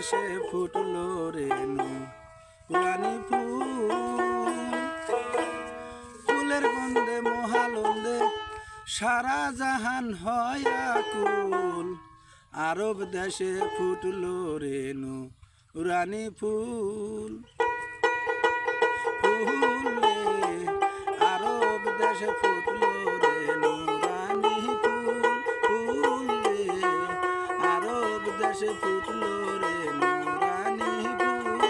দেশে ফুটলো রে নুরানি ফুল, ফুলের গন্ধে মহালন্দে সারা জাহান হয় আকুল। আরব দেশে ফুটলো রে নুরানি ফুল, ফুলে আরব দেশে ফুটলো রে নুরানি ফুল, ফুলে আরব দেশে ফুটলো রে নুরানি ফুল।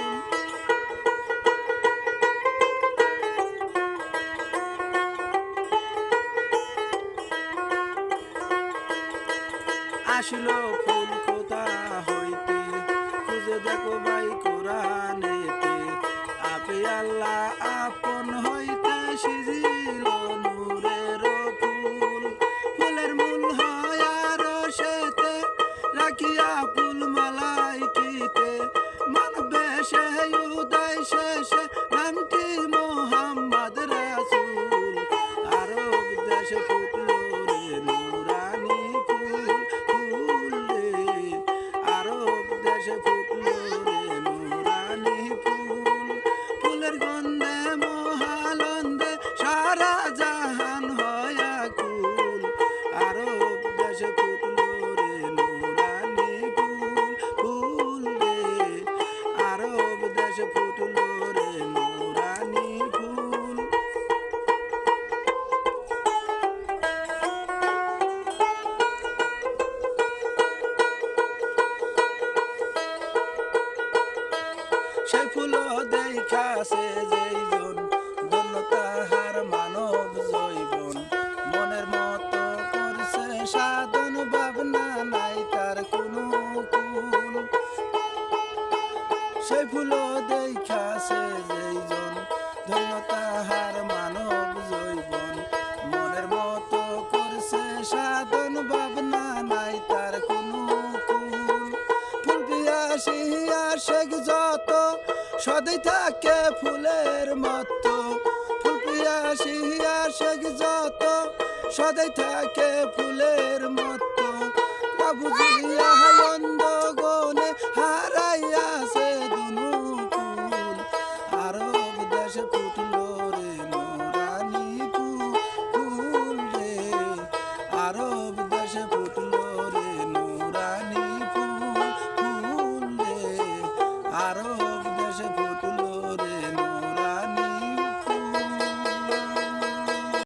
আসলো ফুল কোথা হইতে খুঁজে দেখো ভাই কোরআনেতে, আপে আল্লাহ আপন হইতে সিজিল নূরের ফুল। ফুলের মূল হয় আরশেতে রাখিয়া ফুল মালাইকিতে, মানবে সে উদয় শেষে নামটি মোহাম্মদ রাসূল। আরব দেশে ফুটলো রে নুরানি ফুল, ফুলে আরব দেশে ফুটলো রে নুরানি ফুল। ফুলের গন্ধে মহালন্দে সারা জাহান হয় আকুল। আরব দেশে ফুটলো রে নুরানি ফুল, ফুলে আরব দেশে ফুটলো রে নুরানি ফুল। সে ফুল দেখাছে যেইজন ধন্য তাহার মানব জৈবন, মনের মতো করছে সাধন ভাবনা নাই তার কোনো কুল। সে ফুল দেখাছে যেইজন ধন্য তাহার মানব জৈবন, মনের মতো করছে সাধন ভাবনা নাই তার কোনো কুল। ফুল পিয়াসী আশেক যত সদাই থাকে ফুলের মতো, ফুল পিয়াসী আশেক যত সদাই থাকে ফুলের মতো। বাবুজি